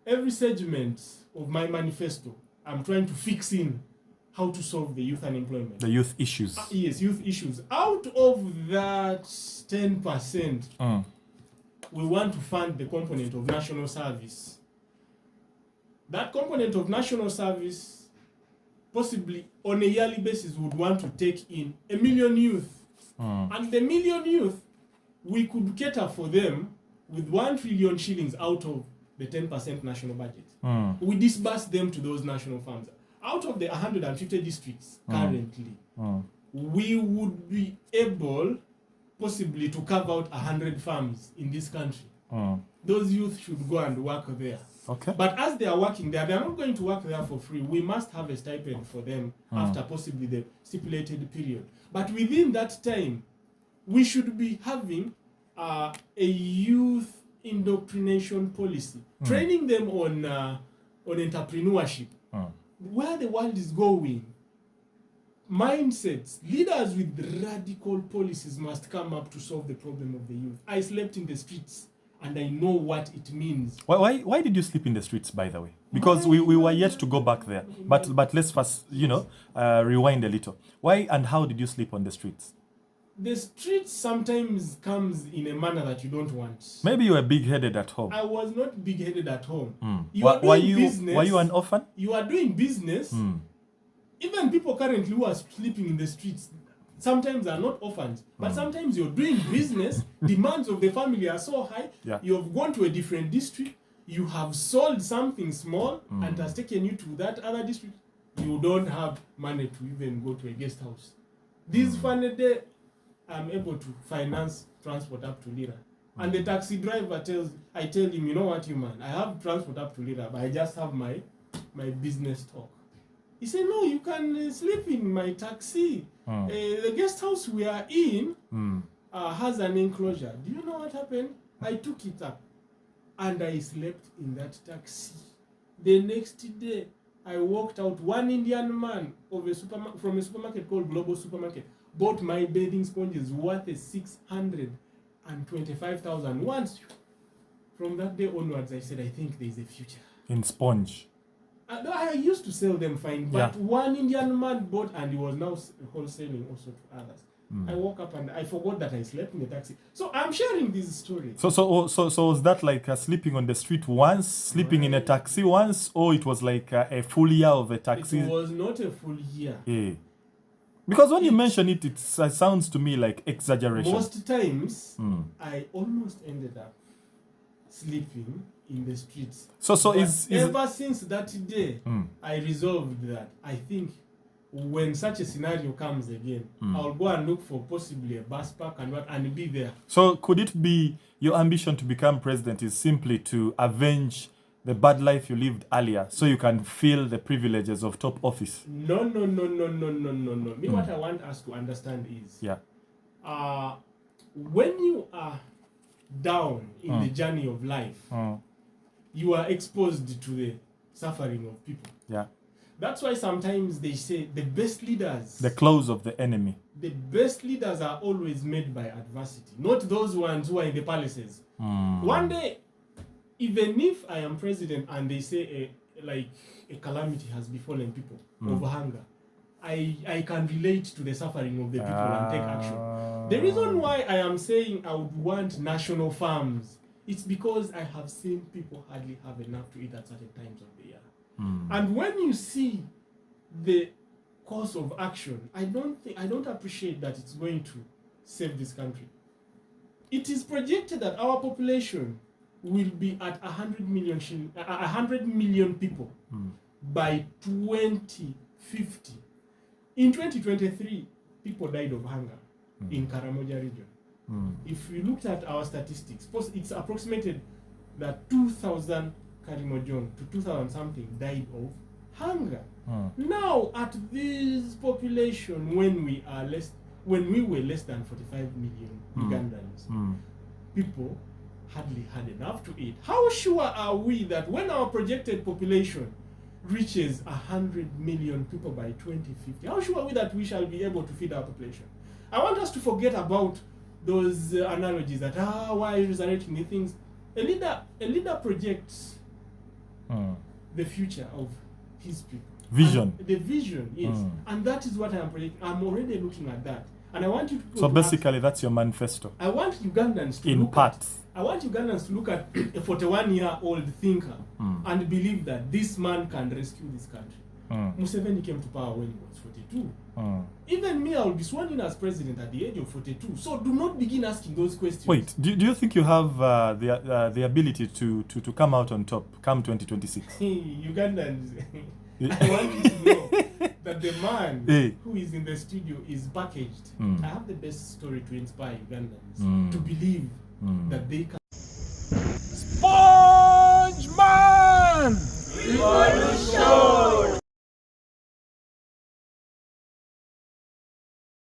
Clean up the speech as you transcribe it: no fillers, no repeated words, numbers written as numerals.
every segment of my manifesto, I'm trying to fix in how to solve the youth unemployment. The youth issues. Yes, youth issues. Out of that 10%, we want to fund the component of national service. That component of national service, possibly on a yearly basis, would want to take in 1 million youth. And the 1 million youth, we could cater for them with 1 trillion shillings out of the 10% national budget. We disburse them to those national farms. Out of the 150 districts currently, we would be able possibly to carve out 100 farms in this country. Those youth should go and work there. Okay. But as they are working there, they are not going to work there for free. We must have a stipend for them after possibly the stipulated period. But within that time, we should be having a youth indoctrination policy, training them on entrepreneurship, where the world is going. Mindsets, leaders with radical policies must come up to solve the problem of the youth. I slept in the streets and I know what it means. Why did you sleep in the streets, by the way? Because we were yet to go back there. But let's first, rewind a little. Why and how did you sleep on the streets? The streets sometimes comes in a manner that you don't want. Maybe you were big-headed at home. I was not big-headed at home. Were you an orphan? You are doing business. Even people currently who are sleeping in the streets sometimes are not orphans, but sometimes you're doing business. Demands of the family are so high. Yeah. You have gone to a different district. You have sold something small and has taken you to that other district. You don't have money to even go to a guest house. This funny day, I'm able to finance transport up to Lira. And the taxi driver I tell him, you know what, you man, I have transport up to Lira, but I just have my business talk. He said, no, you can sleep in my taxi. The guest house we are in has an enclosure. Do you know what happened? I took it up and I slept in that taxi. The next day, I walked out. One Indian man from a supermarket called Global Supermarket bought my bathing sponges worth 625,000. Once, from that day onwards, I said, I think there's a future. In sponge? I used to sell them fine, but one Indian man bought and he was now wholesaling also to others. I woke up and I forgot that I slept in the taxi. So I'm sharing this story. So was that like sleeping on the street once, sleeping in a taxi once, or it was like a full year of a taxi? It was not a full year. Yeah. Because when you mention it, it sounds to me like exaggeration. Most times, I almost ended up sleeping in the streets. Ever since that day, I resolved that I think when such a scenario comes again, I'll go and look for possibly a bus park and be there. So could it be your ambition to become president is simply to avenge the bad life you lived earlier so you can feel the privileges of top office? No. Me, what I want us to understand is, when you are down in the journey of life, you are exposed to the suffering of people. Yeah. That's why sometimes they say the best leaders, the clothes of the enemy, the best leaders are always made by adversity, not those ones who are in the palaces. One day, even if I am president and they say a calamity has befallen people of hunger, I can relate to the suffering of the people and take action. The reason why I am saying I would want national farms, it's because I have seen people hardly have enough to eat at certain times of the year. And when you see the course of action, I don't appreciate that it's going to save this country. It is projected that our population will be at 100 million people by 2050. In 2023, people died of hunger in Karamoja region. If you looked at our statistics, it's approximated that 2,000 Karamojon to 2,000 something died of hunger. Now, at this population, when we were less than 45 million Ugandans, people hardly had enough to eat. How sure are we that when our projected population reaches 100 million people by 2050, how sure are we that we shall be able to feed our population? I want us to forget about those analogies that why resurrecting the things. A leader projects the future of his people. Vision. And the vision, yes. And that is what I am predicting. I'm already looking at that. And I want you to So basically, that's your manifesto. I want Ugandans to in look parts. I want Ugandans to look at a 41-year-old thinker and believe that this man can rescue this country. Museveni came to power when he was 42. Even me, I will be sworn in as president at the age of 42. So do not begin asking those questions. Wait, do you think you have the ability to come out on top come 2026? Ugandans, I want you to know that the man who is in the studio is packaged. I have the best story to inspire Ugandans to believe that they can